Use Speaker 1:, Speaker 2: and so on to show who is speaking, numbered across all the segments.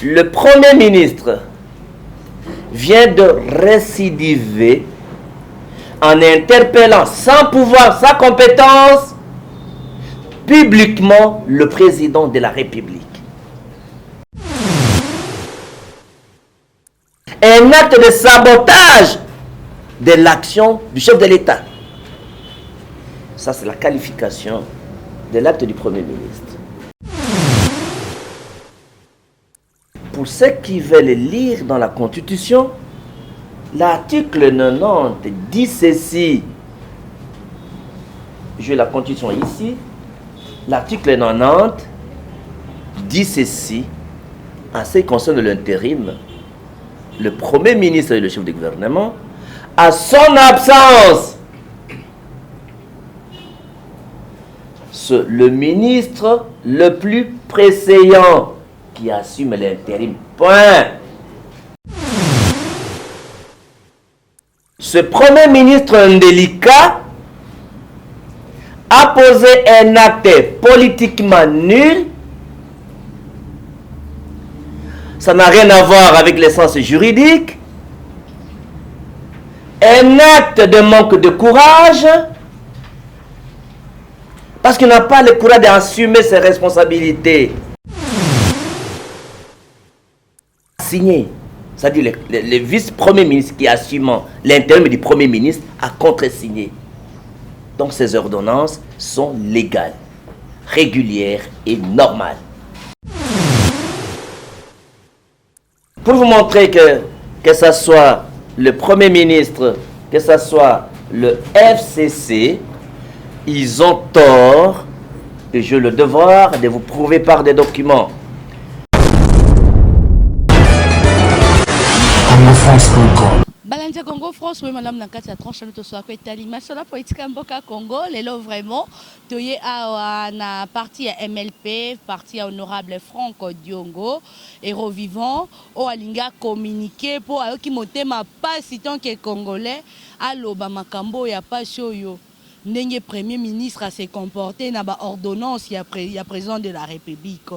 Speaker 1: le Premier ministre vient de récidiver en interpellant sans pouvoir, sans compétence, publiquement le président de la République. Un acte de sabotage de l'action du chef de l'État. Ça, c'est la qualification de l'acte du Premier ministre. Pour ceux qui veulent lire dans la Constitution, l'article 90 dit ceci. J'ai la Constitution ici. L'article 90 dit ceci. En ce qui concerne l'intérim, le Premier ministre et le chef du gouvernement, à son absence, le ministre le plus préséant qui assume l'intérim. Point. Ce Premier ministre indélicat a posé un acte politiquement nul. Ça n'a rien à voir avec l'essence juridique. Un acte de manque de courage. Parce qu'il n'a pas le courage d'assumer ses responsabilités. Signé. C'est-à-dire le vice-premier ministre qui assume l'intérim du Premier ministre a contre-signé. Donc ces ordonnances sont légales, régulières et normales. Pour vous montrer que ce soit le Premier ministre, que ce soit le FCC, ils ont tort et j'ai le devoir de vous prouver par des documents.
Speaker 2: Balanja Congo France, oui madame Nakati a tranché notre soir que Talima sur la politique Mboka Congo, les lots vraiment, toye à na parti à MLP, parti à honorable Franck Diongo, héros vivant, au alinga communiqué pour qui monte ma pas si tant que congolais, à l'Obama Makambo y a pas yo. N'engue premier ministre à se comporter na ba ordonnance ya président de la République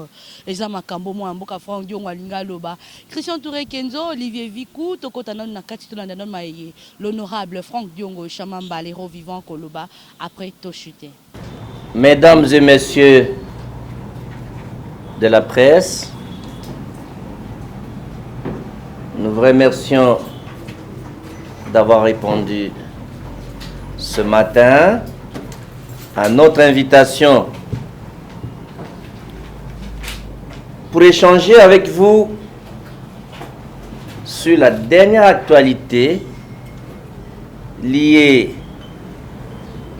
Speaker 2: les amakambo mo amboka Franck Diongo alinga loba Christian Touré Kenzo Olivier Vikou tokotana na kati to na maye l'honorable Franck Diongo Chamamba les vivant koloba après to chuté.
Speaker 1: Mesdames et messieurs de la presse, nous vous remercions d'avoir répondu ce matin à notre invitation pour échanger avec vous sur la dernière actualité liée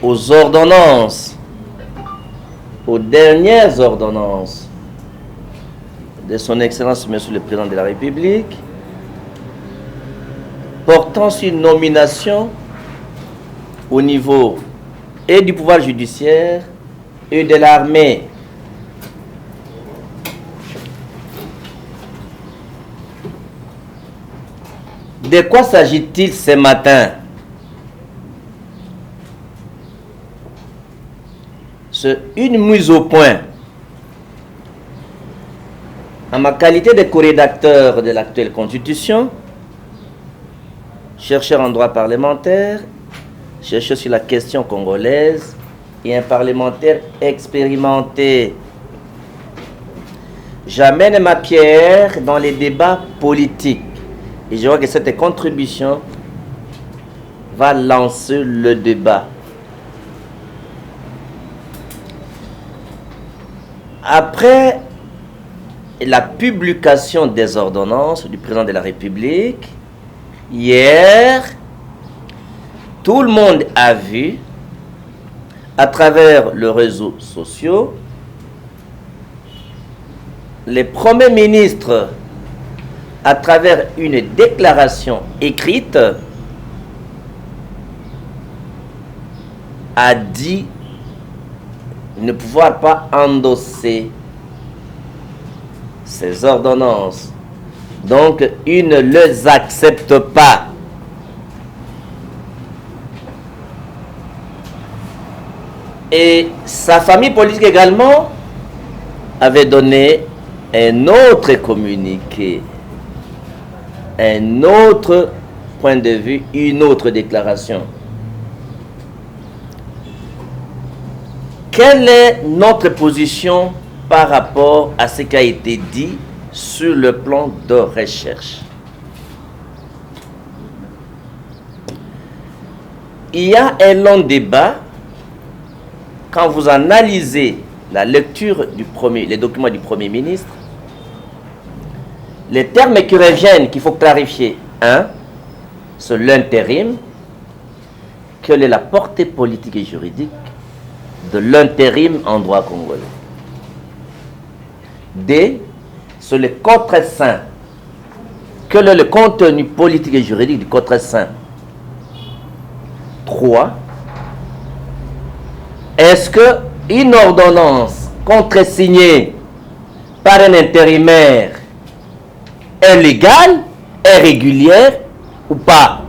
Speaker 1: aux ordonnances, aux dernières ordonnances de son Excellence Monsieur le Président de la République portant sur une nomination au niveau et du pouvoir judiciaire et de l'armée. De quoi s'agit-il ce matin? C'est une mise au point. En ma qualité de co-rédacteur de l'actuelle Constitution, chercheur en droit parlementaire, chercheur sur la question congolaise et un parlementaire expérimenté. J'amène ma pierre dans les débats politiques et je vois que cette contribution va lancer le débat. Après la publication des ordonnances du président de la République, hier, tout le monde a vu, à travers les réseaux sociaux, les premiers ministres, à travers une déclaration écrite, a dit ne pouvoir pas endosser ces ordonnances. Donc, ils ne les acceptent pas. Et sa famille politique également avait donné un autre communiqué, un autre point de vue, une autre déclaration. Quelle est notre position par rapport à ce qui a été dit sur le plan de recherche? Il y a un long débat quand vous analysez la lecture les documents du Premier ministre. Les termes qui reviennent, qu'il faut clarifier. Un, c'est l'intérim. Quelle est la portée politique et juridique de l'intérim en droit congolais? D, c'est le contre-saint. Quel est le contenu politique et juridique du contre-saint? 3. Est-ce qu'une ordonnance contresignée par un intérimaire est légale, est régulière ou pas?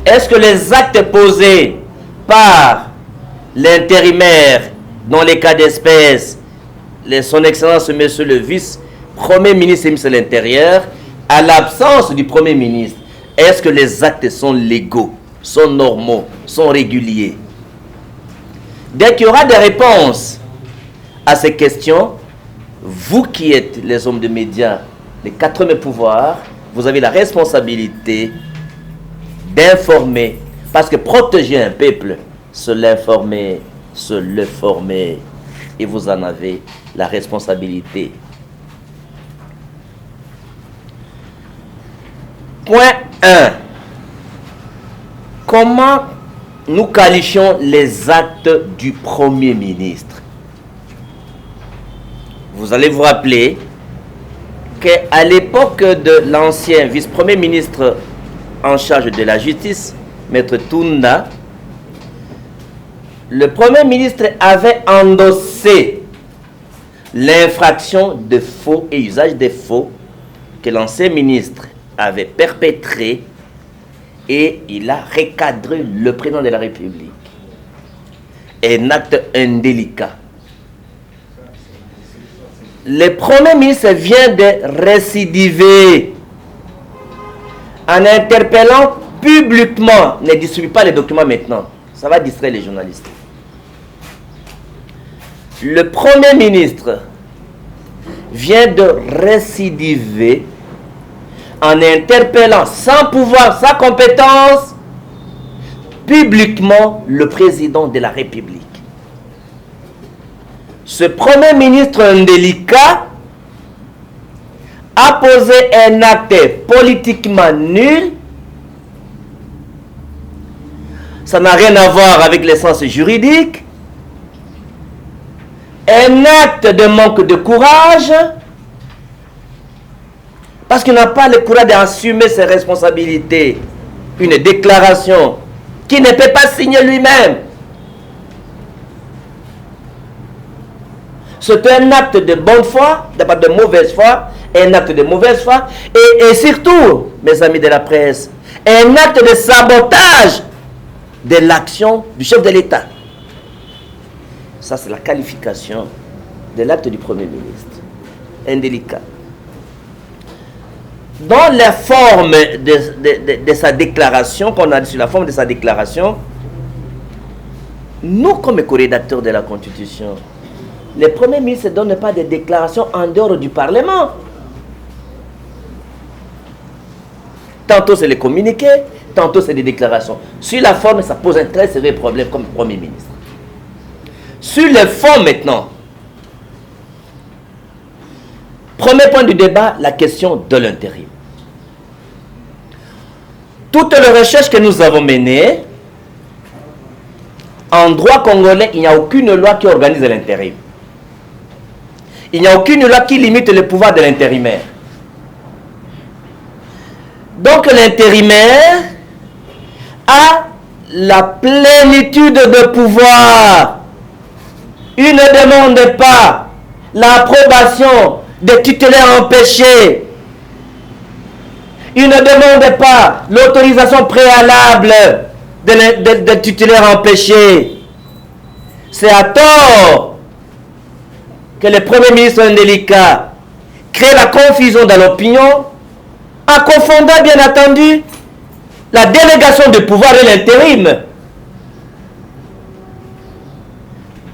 Speaker 1: Est-ce que les actes posés par l'intérimaire, dans les cas d'espèce, son Excellence Monsieur le Vice-Premier ministre et ministre de l'Intérieur, à l'absence du Premier ministre, est-ce que les actes sont légaux, sont normaux, sont réguliers? Dès qu'il y aura des réponses à ces questions, vous qui êtes les hommes de médias, les 4 pouvoirs, vous avez la responsabilité d'informer, parce que protéger un peuple, se l'informer, se le former, et vous en avez la responsabilité. Point 1. Comment nous qualifions les actes du Premier ministre? Vous allez vous rappeler qu'à l'époque de l'ancien vice-premier ministre en charge de la justice, Maître Tunda, le Premier ministre avait endossé l'infraction de faux et usage des faux que l'ancien ministre avait perpétré, et il a recadré le président de la République. Un acte indélicat. Le Premier ministre vient de récidiver en interpellant publiquement. Ne distribue pas les documents maintenant. Ça va distraire les journalistes. Le Premier ministre vient de récidiver en interpellant sans pouvoir, sans compétence, publiquement le président de la République. Ce Premier ministre indélicat a posé un acte politiquement nul. Ça n'a rien à voir avec l'essence juridique. Un acte de manque de courage, parce qu'il n'a pas le courage d'assumer ses responsabilités. Une déclaration qu'il ne peut pas signer lui-même. C'est un acte de bonne foi, d'abord de mauvaise foi, un acte de mauvaise foi, et surtout, mes amis de la presse, un acte de sabotage de l'action du chef de l'État. Ça, c'est la qualification de l'acte du Premier ministre. Indélicat. Dans la forme de sa déclaration, qu'on a dit sur la forme de sa déclaration, nous, comme co-rédacteurs de la Constitution, le Premier ministre ne donne pas de déclaration en dehors du Parlement. Tantôt c'est les communiqués, tantôt c'est des déclarations. Sur la forme, ça pose un très sérieux problème comme Premier ministre. Sur le fond maintenant, premier point du débat, la question de l'intérim. Toutes les recherches que nous avons menées, en droit congolais, il n'y a aucune loi qui organise l'intérim. Il n'y a aucune loi qui limite le pouvoir de l'intérimaire. Donc l'intérimaire a la plénitude de pouvoir. Il ne demande pas l'approbation des tutélaires empêchés. Il ne demande pas l'autorisation préalable des tutélaires empêchés. C'est à tort que le Premier ministre indélicat crée la confusion dans l'opinion en confondant bien entendu la délégation de pouvoir et l'intérim.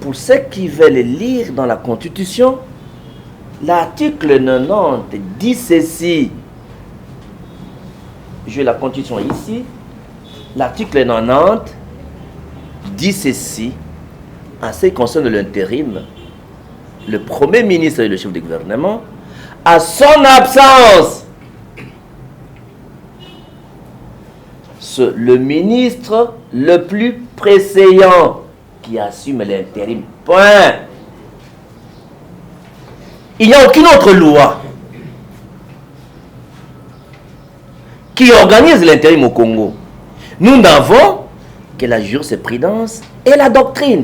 Speaker 1: Pour ceux qui veulent lire dans la Constitution, l'article 90 dit ceci. J'ai la Constitution ici. L'article 90 dit ceci. En ce qui concerne l'intérim, le Premier ministre et le chef du gouvernement, à son absence, le ministre le plus préséant qui assume l'intérim. Point. Il n'y a aucune autre loi qui organise l'intérim au Congo. Nous n'avons que la jurisprudence et la doctrine.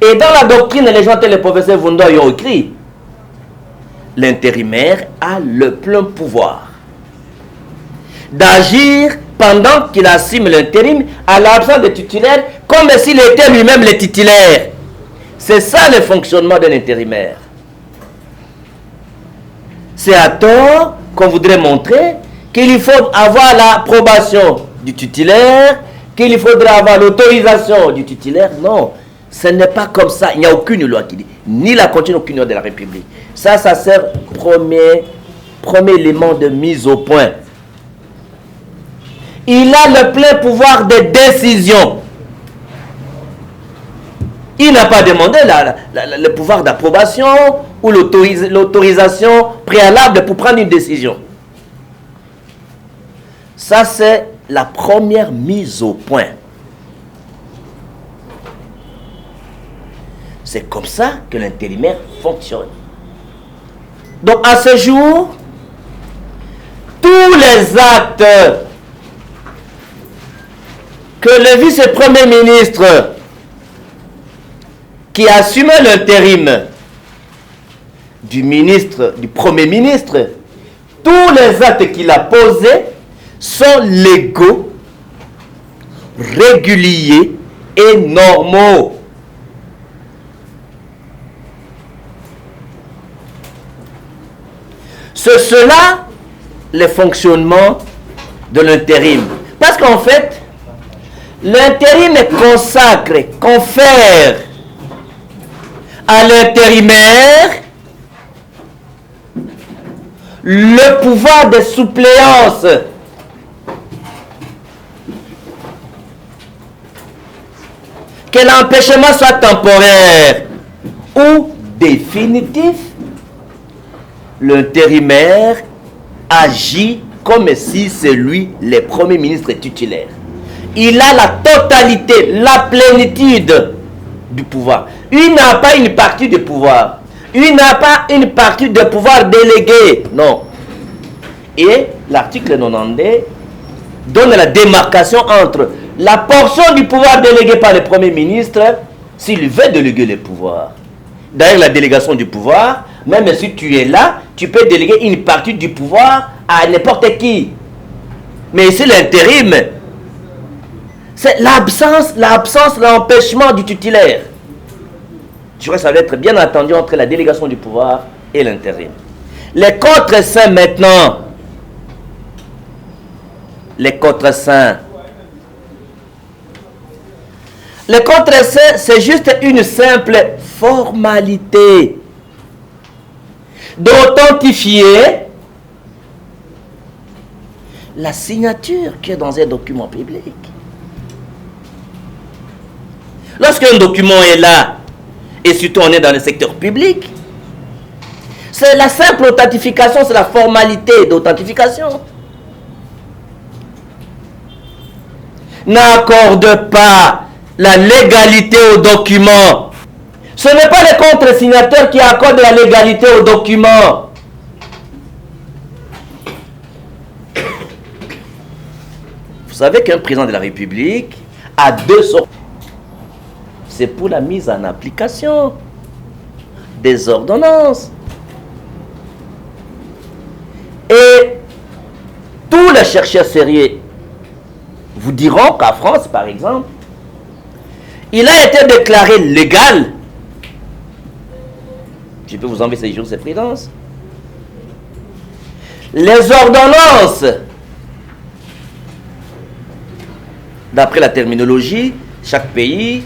Speaker 1: Et dans la doctrine, les gens tels le professeur Vunda ont écrit, l'intérimaire a le plein pouvoir d'agir pendant qu'il assume l'intérim à l'absence de titulaire, comme s'il était lui-même le titulaire. C'est ça le fonctionnement d'un intérimaire. C'est à tort qu'on voudrait montrer qu'il faut avoir l'approbation du titulaire, qu'il faudra avoir l'autorisation du titulaire. Non, ce n'est pas comme ça. Il n'y a aucune loi qui dit, ni la Constitution, aucune loi de la République. Ça sert premier élément de mise au point. Il a le plein pouvoir de décision. Il n'a pas demandé le pouvoir d'approbation ou l'autorisation préalable pour prendre une décision. Ça, c'est la première mise au point. C'est comme ça que l'intérimaire fonctionne. Donc, à ce jour, tous les actes que le vice-premier ministre qui assumait l'intérim du premier ministre, tous les actes qu'il a posés sont légaux, réguliers et normaux. C'est cela le fonctionnement de l'intérim. Parce qu'en fait, l'intérim consacre, confère à l'intérimaire le pouvoir de suppléance. Que l'empêchement soit temporaire ou définitif, l'intérimaire agit comme si c'est lui le premier ministre titulaire. Il a la totalité, la plénitude du pouvoir. Il n'a pas une partie du pouvoir. Il n'a pas une partie de pouvoir délégué. Non. Et l'article 90 donne la démarcation entre la portion du pouvoir délégué par le Premier ministre, s'il veut déléguer le pouvoir. D'ailleurs, la délégation du pouvoir, même si tu es là, tu peux déléguer une partie du pouvoir à n'importe qui. Mais ici, l'intérim, c'est l'absence, l'empêchement du titulaire. Je crois que ça va être bien entendu entre la délégation du pouvoir et l'intérim. Les contre-saints maintenant. Les contre-saints. Les contre-saints, c'est juste une simple formalité d'authentifier la signature qui est dans un document public. Lorsqu'un document est là, et surtout on est dans le secteur public, c'est la simple authentification, c'est la formalité d'authentification. N'accorde pas la légalité au document. Ce n'est pas le contre-signateur qui accorde la légalité au document. Vous savez qu'un président de la République a deux sortes. C'est pour la mise en application des ordonnances. Et tous les chercheurs sérieux vous diront qu'en France, par exemple, il a été déclaré légal Je peux vous envoyer ces jurisprudences. Les ordonnances, d'après la terminologie, chaque pays,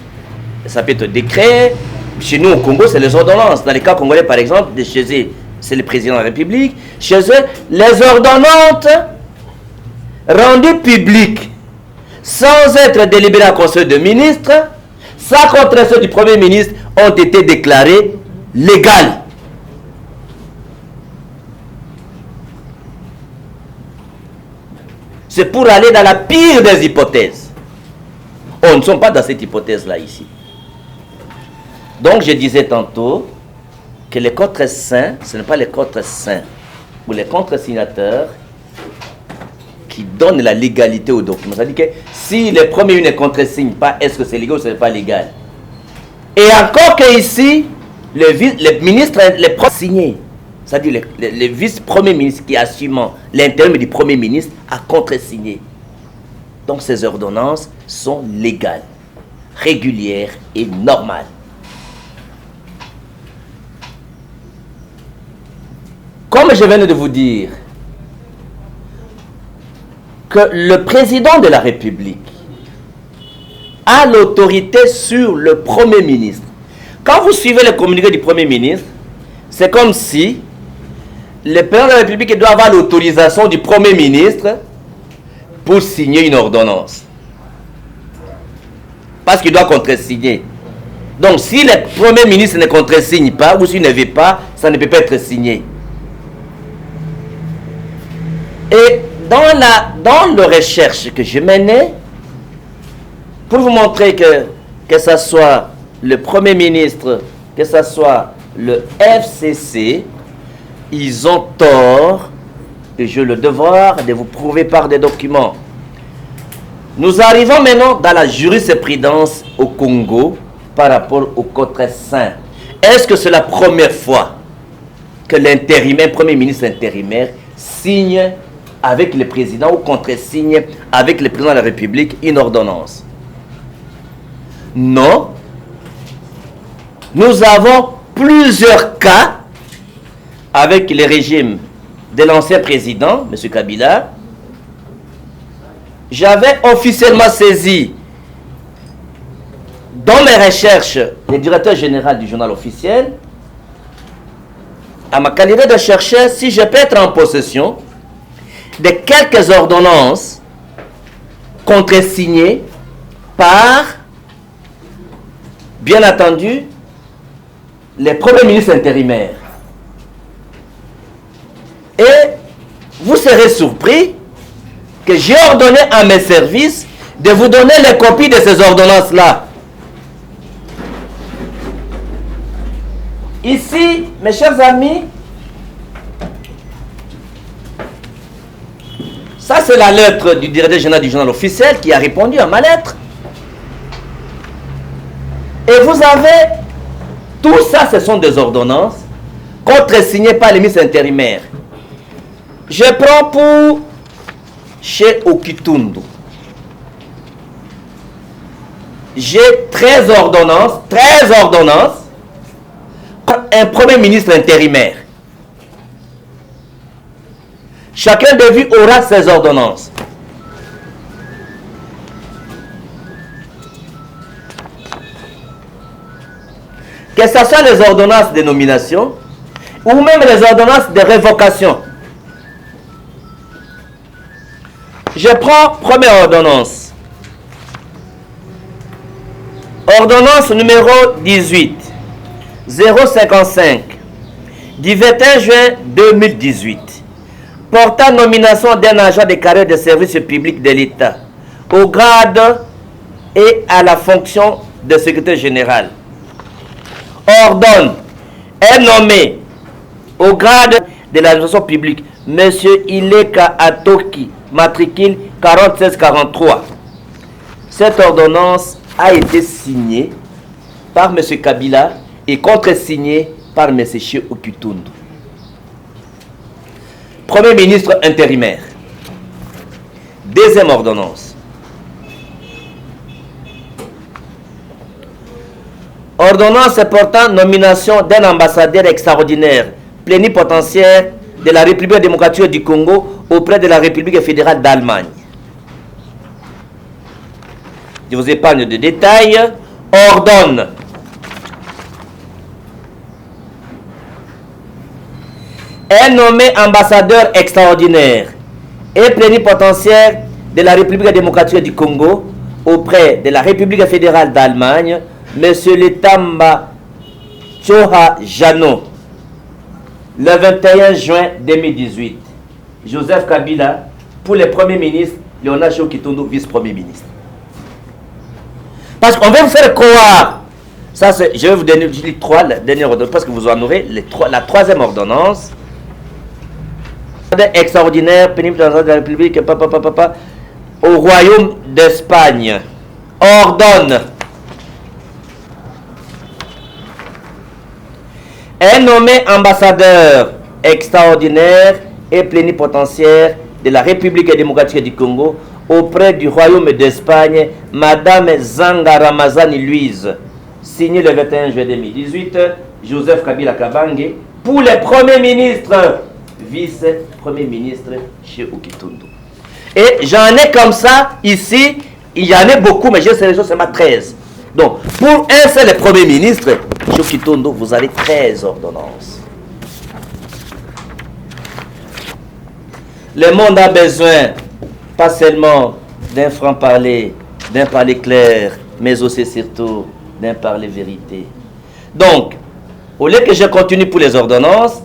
Speaker 1: ça peut être décret. Chez nous au Congo, c'est les ordonnances. Dans les cas congolais, par exemple, chez eux, c'est le président de la République. Chez eux, les ordonnances rendues publiques sans être délibérées en conseil de ministres, sans contraction du Premier ministre, ont été déclarées légales. C'est pour aller dans la pire des hypothèses. On ne sommes pas dans cette hypothèse-là ici. Donc je disais tantôt que les contresignataires, ce n'est pas les contresignataires ou les contresignateurs qui donnent la légalité au document. C'est-à-dire que si le Premier ministre ne contresigne pas, est-ce que c'est légal ou ce n'est pas légal? Et encore que ici, le ministre, les signé, c'est-à-dire le vice-premier ministre qui assume l'intérim du Premier ministre a contresigné. Donc ces ordonnances sont légales, régulières et normales. Comme je viens de vous dire que le président de la République a l'autorité sur le Premier ministre. Quand vous suivez le communiqué du Premier ministre, c'est comme si le président de la République doit avoir l'autorisation du Premier ministre pour signer une ordonnance. Parce qu'il doit contresigner. Donc si le Premier ministre ne contresigne pas, ou s'il ne veut pas, ça ne peut pas être signé. Et dans la recherche que je menais, pour vous montrer que ce soit le Premier ministre, que ce soit le FCC, ils ont tort, et j'ai le devoir de vous prouver par des documents. Nous arrivons maintenant dans la jurisprudence au Congo par rapport au contreseing. Est-ce que c'est la première fois que l'intérimaire, Premier ministre intérimaire, signe avec le président ou contresigne avec le président de la République une ordonnance? Non. Nous avons plusieurs cas avec le régime de l'ancien président, M. Kabila. J'avais officiellement saisi dans mes recherches le directeur général du journal officiel à ma qualité de chercheur si je peux être en possession de quelques ordonnances contresignées par, bien entendu, les premiers ministres intérimaires. Et vous serez surpris que j'ai ordonné à mes services de vous donner les copies de ces ordonnances-là. Ici, mes chers amis, ça c'est la lettre du directeur général du journal officiel qui a répondu à ma lettre. Et vous avez, tout ça ce sont des ordonnances contresignées par les ministres intérimaires. Je prends pour chez Okitundu. J'ai 13 ordonnances, un Premier ministre intérimaire. Chacun de vous aura ses ordonnances. Que ce soit les ordonnances de nomination ou même les ordonnances de révocation. Je prends première ordonnance. Ordonnance numéro 18 055 du 21 juin 2018 portant nomination d'un agent de carrière de service public de l'État au grade et à la fonction de secrétaire général. Ordonne est nommé au grade de l'administration publique M. Ileka Atoki, matricule 4643. Cette ordonnance a été signée par M. Kabila et contresignée par M. Che Okitundu. Premier ministre intérimaire. Deuxième ordonnance. Ordonnance portant nomination d'un ambassadeur extraordinaire, plénipotentiaire de la République démocratique du Congo auprès de la République fédérale d'Allemagne. Je vous épargne de détails. Ordonne est nommé ambassadeur extraordinaire et plénipotentiaire de la République démocratique du Congo auprès de la République fédérale d'Allemagne, M. Letamba Tchoha Jano, le 21 juin 2018. Joseph Kabila, pour le Premier ministre, Léonard Chokitondu, vice-premier ministre. Parce qu'on va vous faire croire, ça je vais vous donner les trois dernières ordonnances, parce que vous en aurez la troisième ordonnance. Extraordinaire, pénitentiaire de la République, au Royaume d'Espagne, ordonne est nommé ambassadeur extraordinaire et plénipotentiaire de la République démocratique du Congo auprès du Royaume d'Espagne, Madame Zanga Ramazani Louise, signé le 21 juillet 2018, Joseph Kabila Kabange, pour le Premier ministre, vice-premier ministre chez Okitundu. Et j'en ai comme ça, ici, il y en a beaucoup, mais j'ai sélectionné seulement 13. Donc, pour un seul Premier ministre, chez Okitundu, vous avez 13 ordonnances. Le monde a besoin, pas seulement d'un franc-parler, d'un parler clair, mais aussi surtout d'un parler vérité. Donc, au lieu que je continue pour les ordonnances,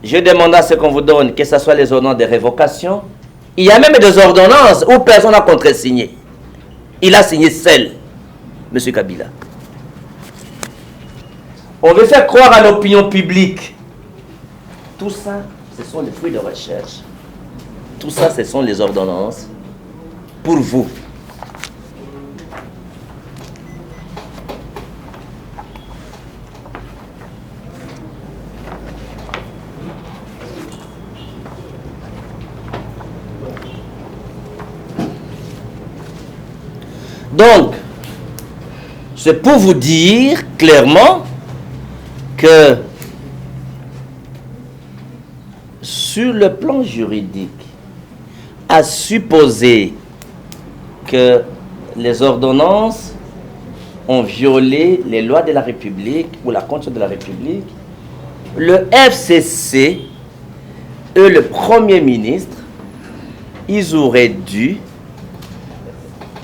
Speaker 1: je demande à ce qu'on vous donne, que ce soit les ordonnances de révocation. Il y a même des ordonnances où personne n'a contresigné. Il a signé seul, M. Kabila. On veut faire croire à l'opinion publique. Tout ça, ce sont les fruits de recherche. Tout ça, ce sont les ordonnances pour vous. Donc, c'est pour vous dire clairement que sur le plan juridique, à supposer que les ordonnances ont violé les lois de la République ou la Constitution de la République, le FCC et le Premier ministre, ils auraient dû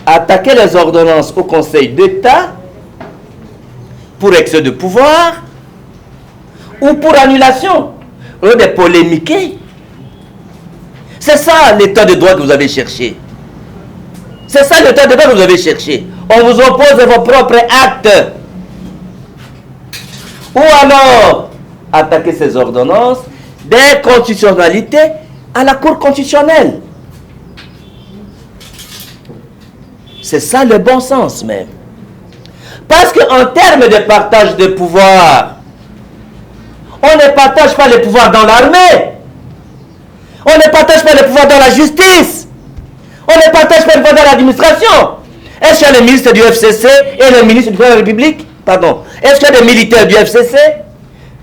Speaker 1: attaquer les ordonnances au Conseil d'État pour excès de pouvoir ou pour annulation, au lieu de polémiquer. C'est ça l'état de droit que vous avez cherché. C'est ça l'état de droit que vous avez cherché. On vous oppose vos propres actes. Ou alors attaquer ces ordonnances d'inconstitutionnalité à la Cour constitutionnelle. C'est ça le bon sens même. Parce qu'en termes de partage de pouvoir, on ne partage pas les pouvoirs dans l'armée. On ne partage pas les pouvoirs dans la justice. On ne partage pas les pouvoirs dans l'administration. Est-ce qu'il y a le ministre du FCC et le ministre du président de la République? Pardon. Est-ce qu'il y a des militaires du FCC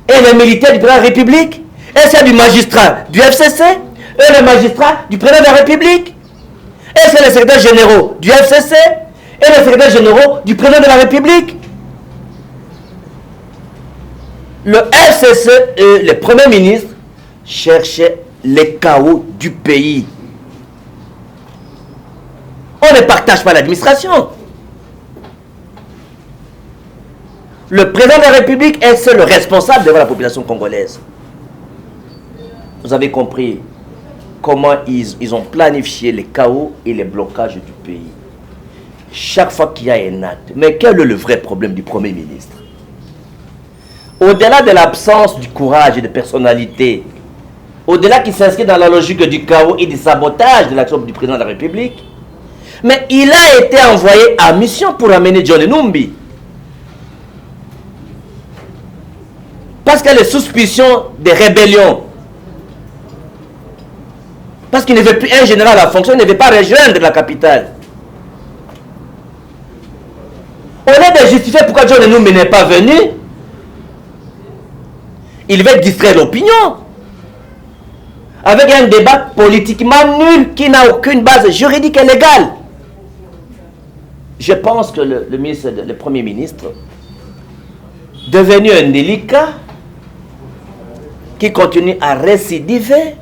Speaker 1: et les militaires du président de la République? Est-ce qu'il y a du magistrat du FCC et le magistrat du président de la République? Est-ce qu'il y a les secrétaires généraux du FCC et les secrétaires généraux du président de la République? Le FCC et le Premier ministre cherchaient les chaos du pays. On ne partage pas l'administration. Le président de la République est seul le responsable devant la population congolaise. Vous avez compris comment ils ont planifié les chaos et les blocages du pays. Chaque fois qu'il y a un acte. Mais quel est le vrai problème du Premier ministre? Au-delà de l'absence du courage et de personnalité, au-delà qui s'inscrit dans la logique du chaos et du sabotage de l'action du président de la République, mais il a été envoyé à mission pour amener John Numbi. Parce qu'il y a les suspicions de rébellion. Parce qu'il ne veut plus un général à fonction, il ne veut pas rejoindre la capitale. Au lieu de justifier pourquoi John Nenoum n'est pas venu, il veut distraire l'opinion avec un débat politiquement nul qui n'a aucune base juridique et légale. Je pense que le Premier ministre, devenu un délicat, qui continue à récidiver,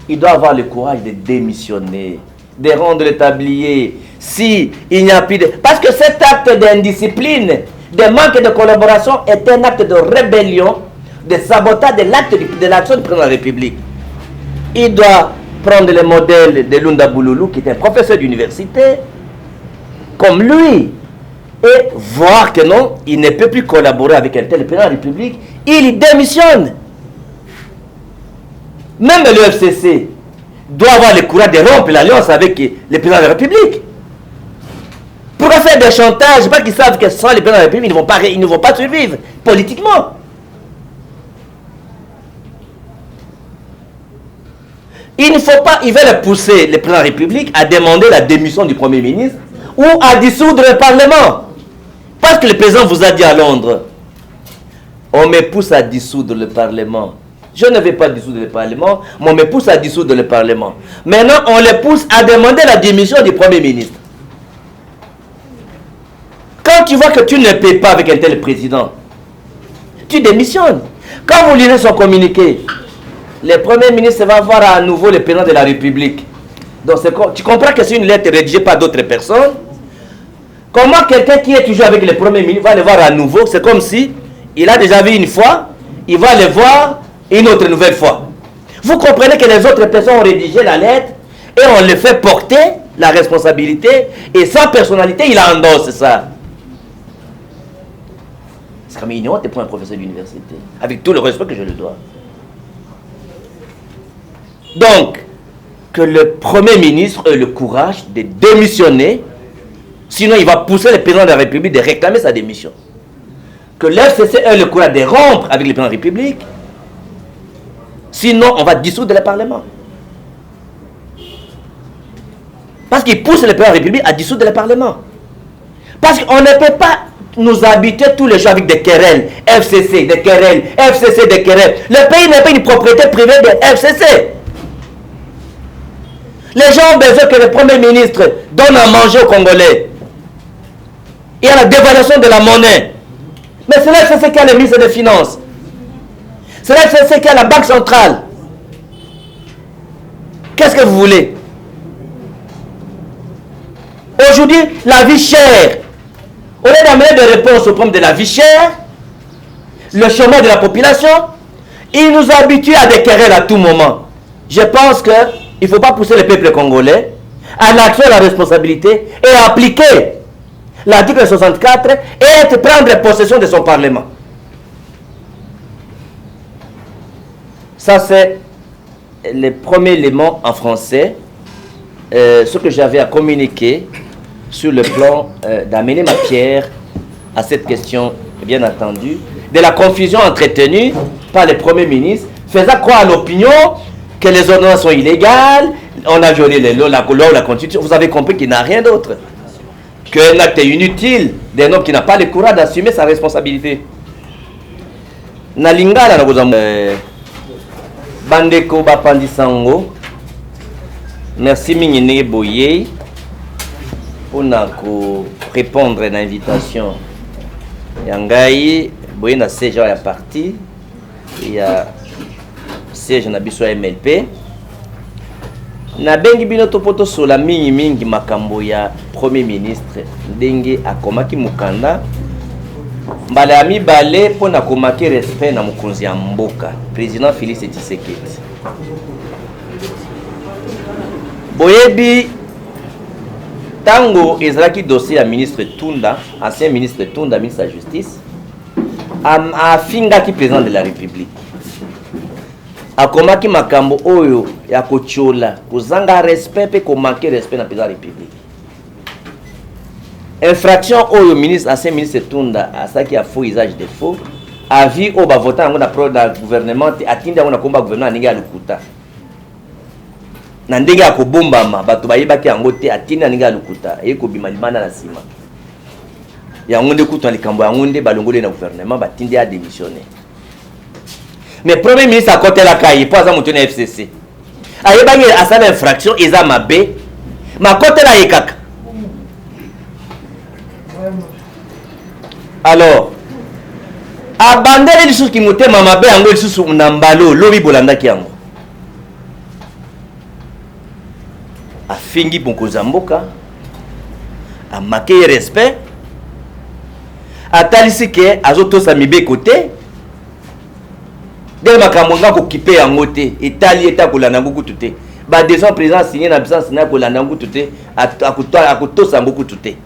Speaker 1: il doit avoir le courage de démissionner, de rendre le tablier. Si il n'y a plus de... Parce que cet acte d'indiscipline, de manque de collaboration est un acte de rébellion, de sabotage de l'action du président de la République. Il doit prendre le modèle de Lunda Bouloulou, qui est un professeur d'université, comme lui, et voir que non, il ne peut plus collaborer avec un tel président de la République, il démissionne. Même le FCC doit avoir le courage de rompre l'alliance avec le président de la République. Pourquoi faire des chantages? Parce qu'ils savent que sans le président de la République, ils ne vont pas survivre politiquement. Il ne faut pas, ils veulent pousser le président de la République à demander la démission du Premier ministre ou à dissoudre le Parlement. Parce que le président vous a dit à Londres, on me pousse à dissoudre le Parlement. Je ne vais pas dissoudre le Parlement, mais on me pousse à dissoudre le Parlement. Maintenant, on les pousse à demander la démission du Premier ministre. Quand tu vois que tu ne paies pas avec un tel président, tu démissionnes. Quand vous lisez son communiqué, le Premier ministre va voir à nouveau le président de la République. Donc, tu comprends que c'est une lettre rédigée par d'autres personnes. Comment quelqu'un qui est toujours avec le Premier ministre va le voir à nouveau? C'est comme si il a déjà vu une fois, il va le voir une autre nouvelle fois. Vous comprenez que les autres personnes ont rédigé la lettre et on le fait porter la responsabilité et sans personnalité, il endosse ça. C'est comme une honte pour un professeur d'université, avec tout le respect que je lui dois. Donc, que le Premier ministre ait le courage de démissionner, sinon il va pousser le président de la République de réclamer sa démission. Que l'FCC ait le courage de rompre avec le président de la République, sinon on va dissoudre le Parlement. Parce qu'il pousse le président de la République à dissoudre le Parlement. Parce qu'on ne peut pas nous habituer tous les jours avec des querelles, FCC, des querelles, FCC, des querelles. Le pays n'est pas une propriété privée de FCC. Les gens ont besoin que le Premier ministre donne à manger aux Congolais. Il y a la dévaluation de la monnaie. Mais c'est là que c'est qu'il y a le ministre des Finances. C'est là que c'est qu'il y a la Banque centrale. Qu'est-ce que vous voulez? Aujourd'hui, la vie chère. Au lieu d'amener des réponses au problème de la vie chère, le chômage de la population, il nous habitue à des querelles à tout moment. Je pense qu'il ne faut pas pousser le peuple congolais à l'action de la responsabilité et à appliquer l'article 64 et prendre possession de son Parlement. Ça, c'est le premier élément en français, ce que j'avais à communiquer sur le plan d'amener ma pierre à cette question, bien entendu, de la confusion entretenue par le Premier ministre, faisant croire à l'opinion que les ordonnances sont illégales, on a violé les lois, la loi ou la Constitution. Vous avez compris qu'il n'y a rien d'autre qu'un acte inutile d'un homme qui n'a pas le courage d'assumer sa responsabilité. Nalingala na kozamba bandeko bapandisango. Merci mingi boye pour répondre à l'invitation. Yangai boye na siège ya parti, il y a siège na biso MLP. Na bengi bino topoto sola mingi makambo ya Premier ministre ndenge akomaki mukanda mbala ya mibale po na komaki respect na mokonzi ya mboka président Félix Tshisekedi. Boyebi tango ezalaki dossier ya ministre Tunda, ancien ministre Tunda, ministre de la Justice, afingaki président de la République. Akomaki makambo oyo ya kochola, kozanga respect pe komaki respect na président de la République. Infraction oyo ministre, ancien ministre Tunda, asaki a faux usage de faux, avis o ba votant ngo na pro da gouvernement atindi ngo na komba gouvernement ninga lukuta. Na ndenge ya kobombama bato bayebaki yango te atindi ninga lukuta, eko bima limana na sima. ya ngonde kutu likambo ya ngonde balongole na gouvernement batindi a démissionner. Mais premier ministre à côté la caille pour ça monter na FCC. Aye bangi asala infraction eza mabe. Ma côté la yekaka. Alors abandele lisusu ki motema mabe yango lisusu na mbalo lobi bolandaki yango. Afingi bonkoza mboka amake respect atalisi ke azotosa mibeko te de makambo nga ko kipe yango te etali eta kolanda ngo kutu te ba décision président signé na absence na kolanda ngo kutu te akotosa ngo kutu te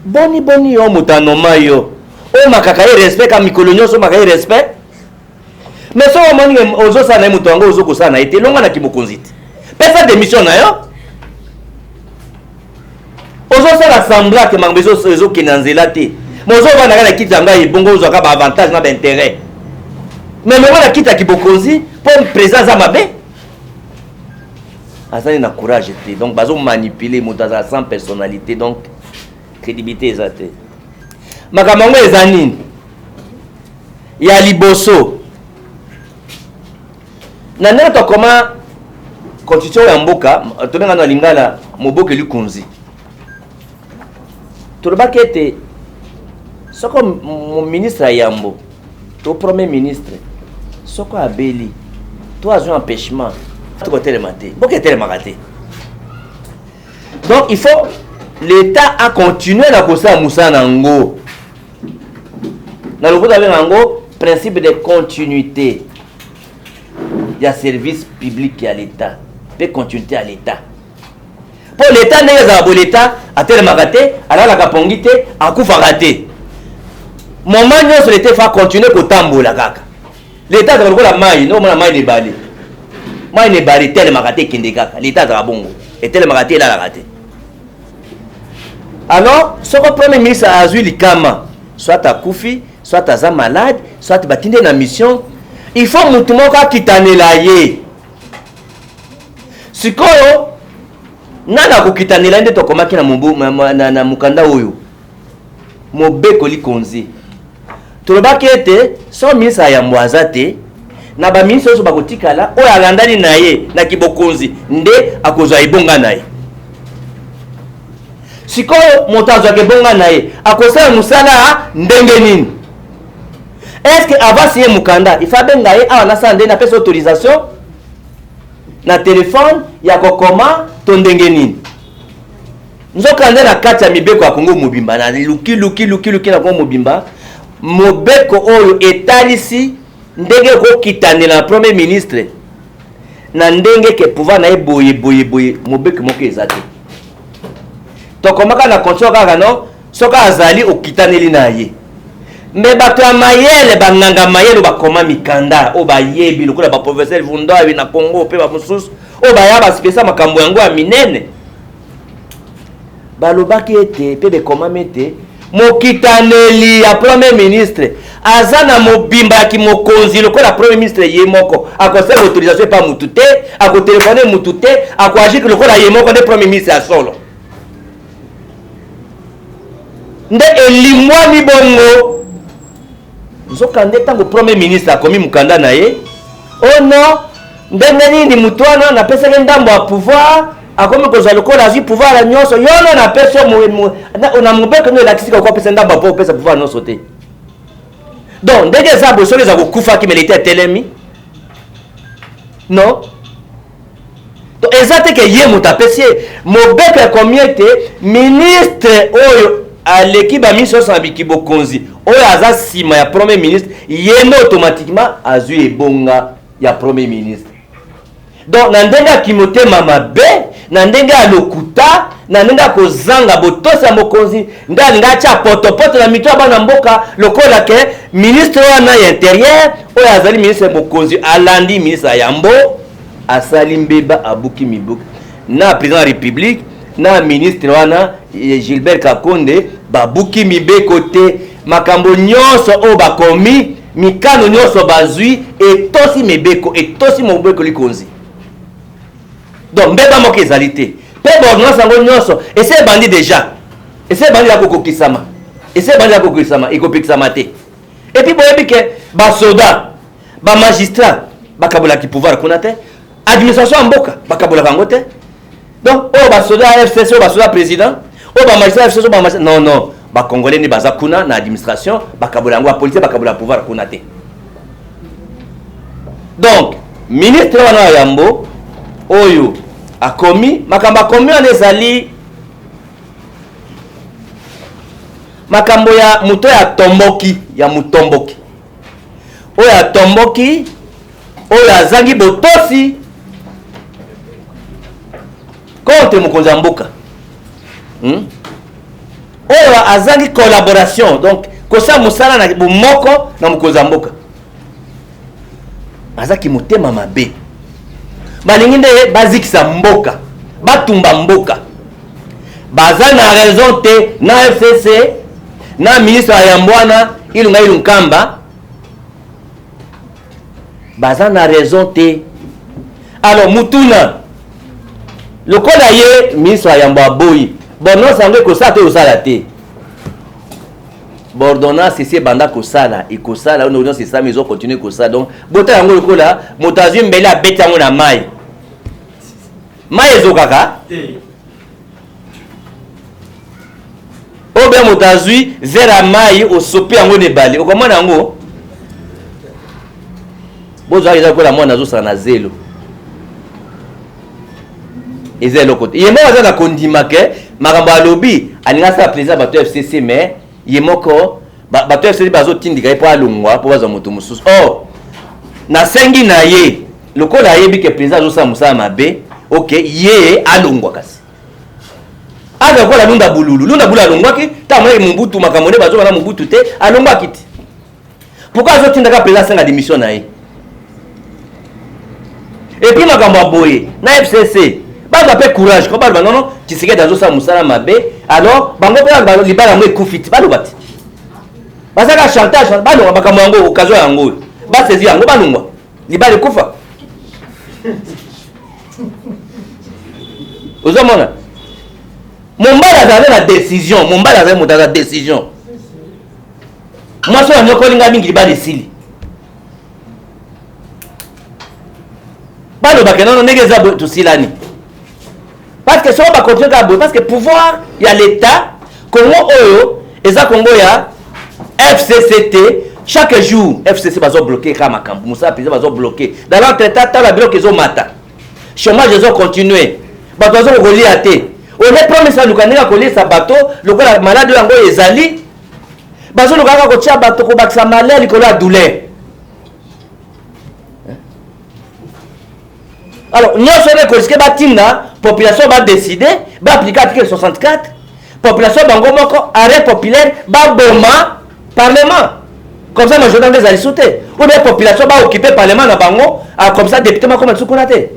Speaker 1: boni yo mutanoma yo o makaka ye respect ka mikolo nyonso makaka ye respect mais so moni ozo sana mutu ngo ozo kosana ete longa na kibokonzi te pesa démission na yo ozo sala semblant que mambezo ezo kinanzela te mozo bana kana kitanga ibongo ozo ka ba avantage na ba intérêt mais le wana kita kibokonzi pour présence amabe azali na courage te donc bazo manipuler motaza sans personnalité donc crédibilité ezate makamango ezanini ya liboso na neta comment constitution ya mboka tobenga na lingala moboke likunzi tolobaki ete soko mon ministre Yambo to premier ministre soko abeli to azwi empêchement tokotelema te boketelemaka te donc il faut l'État a continué na kosala mosala nango na lopoto abenga yango principe de continuité ya service public ya l'État pe continuité ya l'État pour l'État ndenge ezala bo l'État atelemaka te alalaka pongi te akufaka te moment nyonso l'État fa continuer kotambola kaka l'État azala lokola mai nomona mai na ebale etelemaka te ekende kaka l'État azala bongo etelemaka te elalaka te. Alors ce que premier ministre a azwi likama soit akufi soit aza malade soit batinde na mission il faut mutu moko akitanela ye sikoyo nana kokitanela nde tokomaki na mukanda oyo mobeko likonzi tolobaki ete so ministre ayambo aza te na baministre oyo bakotikala oyo alandani na ye na kibokonzi nde akozwa ebonga na ye sikoyo moto azwaka ebonga na ye akosala mosala ndenge nini est-ce que avant signer mukanda il faut abenga ye awa nasala nde napesa autorisation na telefone ya kokoma to ndenge nini nzoka nde na kati ya mibeko ya Kongo mobimba na luki na Kongo mobimba mobeko oyo etalisi ndenge kokitanela na premier ministre na ndenge ke pouvoir na ye boye mobeko moko eza te tokomaka na conscience kaka no soka azali okitaneli na ye me bato ya mayele banganga mayele bakoma mikanda o bayebi lokola ba professeur Vundawi na Congo pe ba mususu o baya ba spesa makambo yango ya minene balobaki ete pe be koma mete mokitaneli ya premier ministre aza na mobimba ki mokonzi lokola premier ministre ye moko akosala autorisation pa mutu te akotelefone mutu te akoagir lokola ye moko de premier ministre ya solo nde elimwani bongo nzoka nde tango premier ministre akomi mukanda na ye oh non ndenge nini mutu wana napesaki ndambo ya pouvoir akomi kozwa lokola azwi pouvoir ya nyonso yono napesi na mobeko no elakisika okopesa ndambo ya po opesa pouvoir nyonso te donc ndenge eza bosolo eza kokufaki melite etelemi non donc eza te ke ye moto apesi ye mobeko ekomi ete ministre oyo aleki baministre oyo na bikibokonzi oyo aza nsima ya premier ministre ye nde automatiquement azwi ebonga ya premier ministre donc na ndenge akimotema mabe na ndenge ya lokuta na ndenge akozanga botosi ya mokonzi nde alinga atya potopoto na mito ya bana mboka lokola ke ministre wana ya intérieur oyo azali ministre ya mokonzi alandi ministre ya Yambo asali mbeba abuki mibuki na président ya république na ministre wana Gilbert Kakonde babuki mibeko te makambo nyonso o bakomi mikano nyonso bazwi etosi mibeko etosi mobeko likonzi donc mbeba moko ezali te Pe ordonnance yango nyonso et c'est bandit déjà. Et c'est bandit ya kokokisama. Et c'est bandit ya kokokisama et kopikisama te. Et puis boyebi ke ba soda, ba magistrat, ba kabola ki pouvoir kuna te. Administration mboka, ba kabola kango te. Donc oh ba soda FCC, oh ba soda président, oh ba magistrat FCC, oh ba magistrat non non, ba congolais ni baza kuna na administration, ba kabola ngo politique, ba kabola pouvoir kuna te. Donc ministre wana yambo oyo akomi makamba komi on ezali makambo ya muto ya tomboki ya mutomboki oyo atomboki oyo azangi botosi contre mokonzi ya mboka oyo azangi collaboration donc kosa mosala na bomoko na mokonzi ya mboka azaki motema mabe balingi nde bazikisa mboka batumba mboka baza na raison te na FCC na ministre ya mbwana ilunga ilunkamba baza na raison te. Alors mutuna lokola ye ministre ya mbwa boyi bono sango kosala te osala te bordonnance c'est banda kosala ekosala ono c'est ça mais ils ont continué kosala donc bota yango lokola motazi mbele abeti yango na mai mai ezokaka obe motazi zera mai osopi yango nebale okomona yango bozo aza kola mwana azosala na zelo ezelo kote yemo aza na kondima ke makambo alobi alinga sa plaisir bato FCC mais yemoko bato FCC bazotindika po alungwa po baza moto mususu oh na sengi na ye lokola yebi ke plaisir azosala musala mabe OK ye alungwa kasi aga kola lunda bululu alungwaki tamwe mumbutu makambo ne bazo na mumbutu te alungwa kiti pourquoi azotindaka plaisir senga démission na ye et puis makambo aboye na FCC baza pe courage ko baloba non Tshisekedi azosala musala mabe alors bango pe libala mo ekufiti baloba te basaka chantage balongwa makambo yango okazo yango basezi yango balongwa libala ekufa ozomona mombala azali na décision mombala azali moto aza décision mwasi oyo anyokolinga mingi libala esili balobake nono ndenge eza tosilani parce que soki bakontinue kaka boye parce que pouvoir ya l'état Congo oyo eza Congo ya FCCT chaque jour FCC bazo bloquer kaka makambo mosala président bazo bloquer dans l'entretemps tala biloko ezomata chômage ezocontinue bato bazo kolia te one promesa luka ndenge akoliesa bato lokola malade yango ezali bazoluka kaka kotia bato kobakisa malaire likolo ya douleur. Alors, nous sommes que la population va décider, va appliquer l'article 64, population va arrêt populaire, va bomber parlement. Comme ça, majorité des alliés sauter. Ou bien la population va occuper le parlement dans Bango, comme ça, député comme un sous-conaté.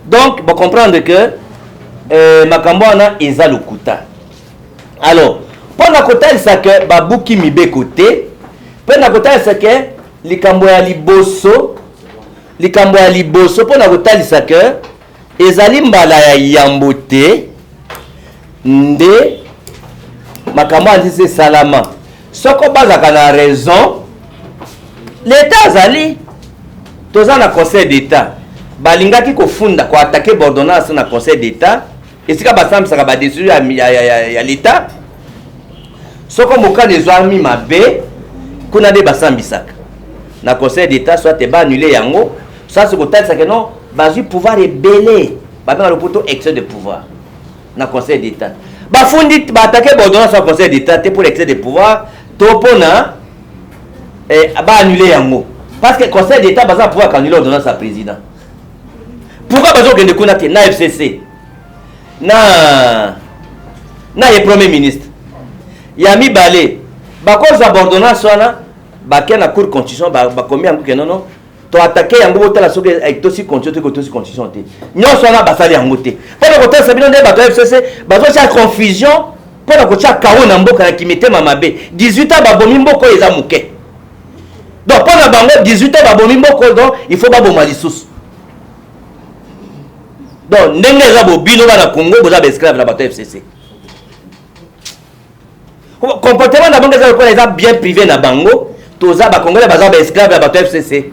Speaker 1: Donc, vous comprendre que Makambouana est à l'Okuta. Alors, pour la côté, c'est que Babouki Mibe côté. Pe na kotalisa ke likambo ya liboso po na kotalisa ke ezali mbala ya yambo te nde makambo andisi salama soko bazaka na raison l'état azali toza na conseil d'état balingaki kofunda ko attaquer bordonnance na conseil d'état esika basambisaka ba décision ya l'état soko mokane ezwami mabe kuna de basambisaka na conseil d'état soit te ba annuler yango soit ce côté ça que non bazu pouvoir rebelle ba dans le poto excès de pouvoir na conseil d'état ba fundi ba attaquer bordonnance sur conseil d'état te pour excès de pouvoir to pona ba annuler yango parce que conseil d'état ba pouvoir annuler ordonnance à président pourquoi bazo kende kuna te na FCC na ye premier ministre Yami Balé ba cause d'ordonnance wana ba ken na cour constitution ba komi yango ke non to attaquer yango botala soki avec tosi constitution te tosi constitution te nyonso wana basali yango te pona kota sabino nde bato FCC bazo cha confusion pona ko cha kawo na mboka na kimitema mabe 18 ans babomi mboko eza muke Donc pour la bango 18 ans babomi mboko donc il faut baboma lisusu. Donc ndenge za bobino ba na Congo boza ba esclave na bato FCC. Comportement na bango za ko les bien privé na bango, toza ba congolais baza ba esclave na bato FCC.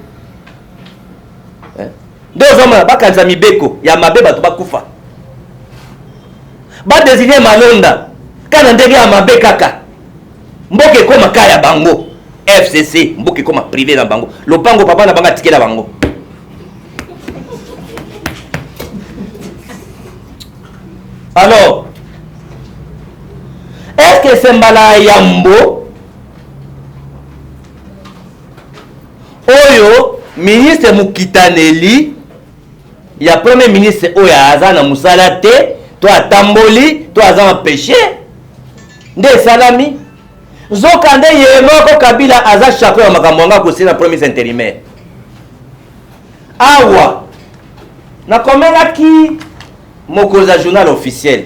Speaker 1: Deux hommes ba kanza mibeko ya mabe bato bakufa. Ba désigner malonda kana ndenge ya mabe kaka. Mboke ko makaya bango. FCC, mboke koma privé na bango. Lopango papa na banga tikela bango. Alors, est-ce que c'est Mbala Yambo Oyo, ministre Mukitaneli, il y a premier ministre Oya Azana Moussalate, toi Tamboli, toi Azan péché, de Salami. Zokande yemoko Kabila aza chako ya makamwanga kusina promise intérimaire. Awa. Na komela ki mokoza journal officiel.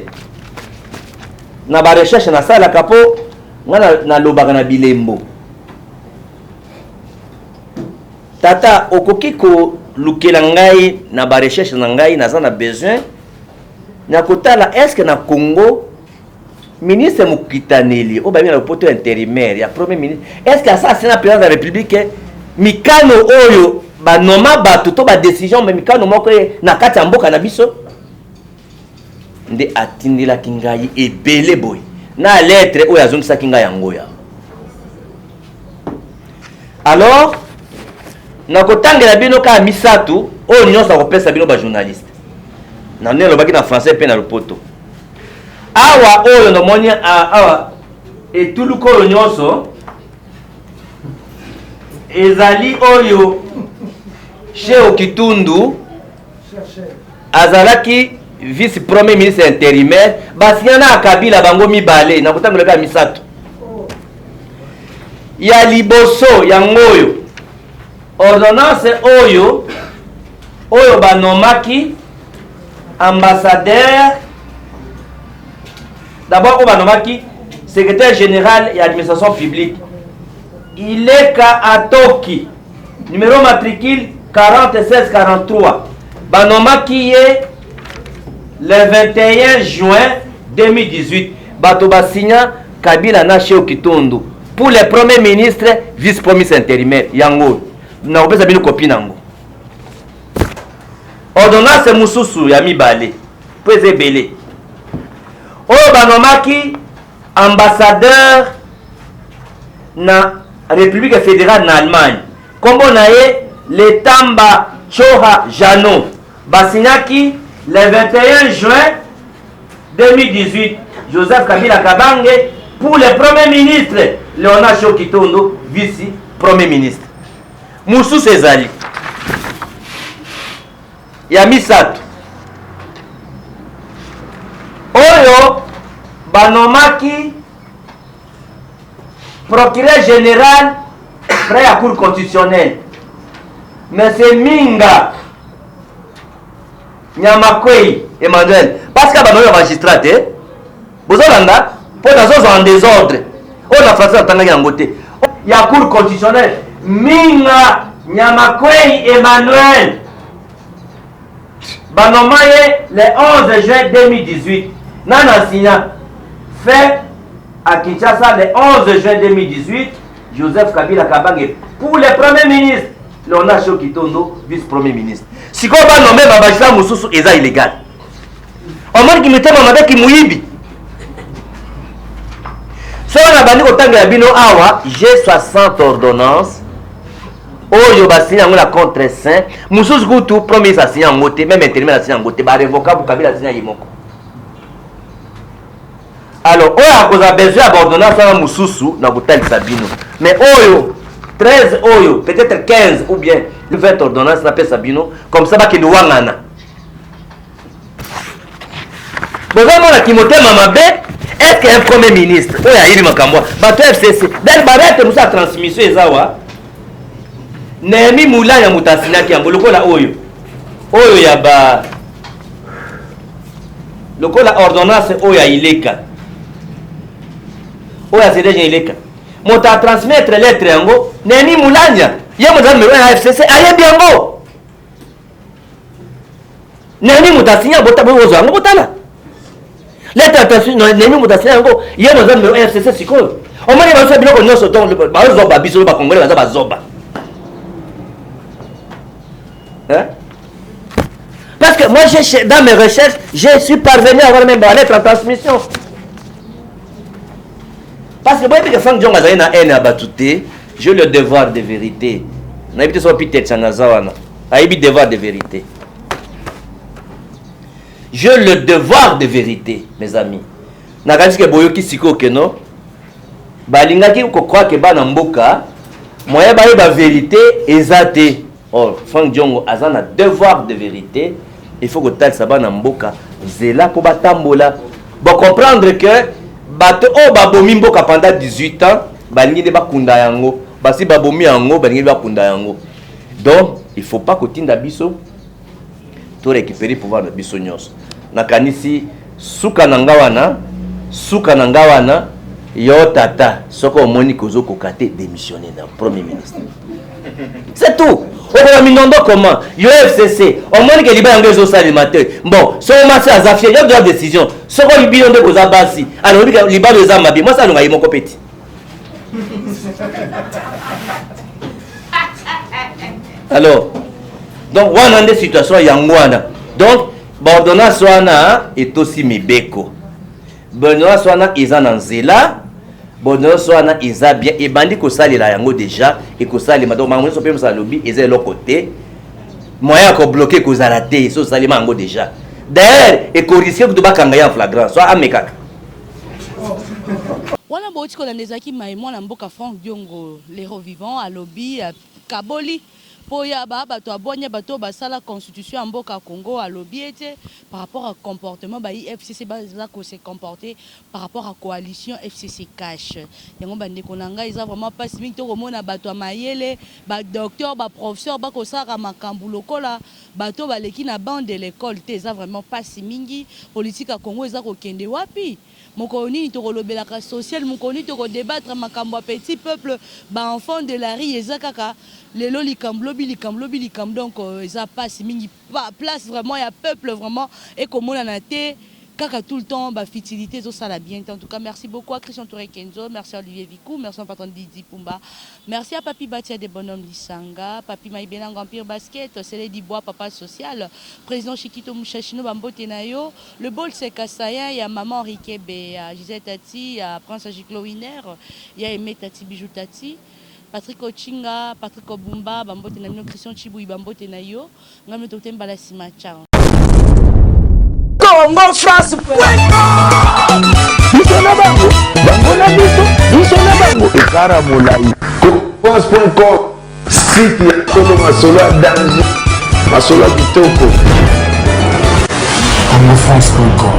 Speaker 1: Na ba recherche na sala kapo na lobaka na bilembo. Tata okoki ko lukela ngai na ba recherche na ngai naza na besoin na kotala est-ce que na Congo ministre Mukitaneli o babi na poto intérimaire ya premier ministre est-ce que ça c'est la président de la République mikano oyo ba noma bato to ba décision mais mikano moko na kati ya mboka na biso nde atindela kingai ebele boy na lettre oyo azongisa kingai yango ya. Alors na kotangela bino ka misatu oyo nyonso akopesa bino ba journaliste na nelo baki na français pe na lopoto awa oyo nomoni awa etuluko oyo nyonso ezali oyo Cheo Kitundu azalaki vice premier ministre intérimaire basiana Kabila bango mibale na kotangoleka misato ya liboso yangoyo ordonnance oyo banomaki ambassadeur d'abord on banomaki secrétaire général et administration publique Ileka Atoki numéro matricule 4643 banomaki ye le 21 juin 2018 bato basigna Kabila na Cheo Kitundu pour le premier ministre vice premier ministre intérimaire yango na kopesa bino copie nango ordonnance mususu ya mibale pese ebele oyo banomaki ambassadeur na République fédérale na Allemagne kombo na ye Letamba Choha Jano basignaki le 21 juin 2018 Joseph Kabila Kabange pour le premier ministre Léonard Cheo Kitundu vice premier ministre mususu ezali ya misato oyo banomaki procureur général près à cour constitutionnelle monsieur Minga Nyamakwei Emmanuel parce que banoyo magistrat bozolanda po nazozo en désordre oyo na français atangaki yango te ya cour constitutionnelle Minga Nyamakwei Emmanuel banomaye le 11 juin 2018 nana signa fait à Kinshasa le 11 juin 2018 Joseph Kabila Kabange pour le premier ministre Léonard Cheo Kitundu vice premier ministre sikoyo banome babagisa mosusu eza illégal omoni kimitema mabe kimuyibi so na bandi kotangela bino awa j'ai 60 ordonnances oyo basigna yango na contre saint mosusu kutu premier ministre asigna yango te même intérimaire asigna yango te barevocable Kabila asigna ye moko. Alors oyo akoza besoin ya baordonnance wana mosusu na kotalisa bino mais oyo 13 oyo peut-être 15 ou bien 20 ordonnances napesa bino comme ça bakende wangana bozomona kimotema mabe est-ce que un premier ministre oyo ayiri makambo bato FCC dali barete mosu ya transmission ezawa Nehemi Mulanya mutasinaki yango lokola oyo ya ba lokola ordonnance oyo ya Ileka oyo ya CDG Ileka moto a transmettre lettre yango Neni Moulania ye moto numéro 1 FCC aye biango Neni moto signa bota bozo yango botala lettre attention Neni moto signa yango ye moto numéro 1 FCC sikoyo o moni ba so biloko nyoso donc ba zoba biso ba congolais ba zoba hein. Parce que moi, dans mes recherches, je suis parvenu à avoir même la lettre en transmission. Parce que moi, je suis j'ai le devoir de vérité. J'ai le devoir de vérité. J'ai le devoir de vérité, mes amis. Je suis que non. Je crois que la vérité est zatée. Oh, Frank Diongo a un devoir de vérité. Il faut que tu aies ça mboka zela pour batambola. Bon comprendre que bato o babomi mboka pendant 18 ans, balingi de bakunda yango, basi babomi yango, balingi bakunda yango. Donc, il faut pas que tinda biso to récupérer pouvoir de biso nyos. Nakanisi suka nangawana yo tata soko moni kozo kokate démissionner dans premier ministre. C'est tout. Comment yo FCC au moins que liba yango ezo salimateur bon so marché azafie yo doit décision soko libino de koza basi alors liba eza mabi moi ça longa yimoko petit alors donc wana nde situation yango wana donc ordonnance wana est aussi mibeko ordonnance wana eza na nzela bonheur soit na isa bien et bandi ko sali la yango déjà et ko sali ma donc maman so pe msa lobby et l'autre côté moyen ko bloquer ko zalaté so sali mango déjà d'ailleurs et ko risque ko bakanga ya flagrant soit amekaka
Speaker 2: wana boti ko ndezaki mai mwana mboka Frank Diongo l'héros vivant à lobby Kaboli Poya bato abonya bato basala constitution en mboka Congo à lobby par rapport au comportement FCC baza ko se comporter par rapport à coalition FCC cash yango bande konanga ils vraiment pas mingi to komona bato mayele ba docteur ba professeur ba ko sara makambu lokola bato baleki na bande de l'école te za vraiment pas mingi politique à Congo eza ko kende wapi mokoni to kolobela ka social mokoni to ko débattre makambu petit peuple ba enfant de la rue eza kaka lelo likambo donc ça passe mingi place vraiment il y a peuple vraiment et comme on a été kaka tout le temps ba futilité ça la bien en tout cas merci beaucoup à Christian Touré Kenzo, merci à Olivier Vicou, merci à patron Didi Pumba, merci à Papi Batia des bonhommes Lisanga, Papi Maïbenang Empire Basket, Célé Dibois Papa Social, président Chikito Mouchachino Bambote Nayo, le bol c'est Kassayan, il y a maman Rikebe, il y a Gisèle Tati, il y a Prince Agiclo Winer, il y a Aimé Tati Bijou Tati, Patrick Ochinga, Patrick Obumba, Bambote Nayo, Christian Chiboui Bambote Nayo, Ngam Totem Balasima Ciao.
Speaker 3: Congo France Ekara Moulai France.com site ya Congo Masolo danger Masolo Kitoko Congo France.com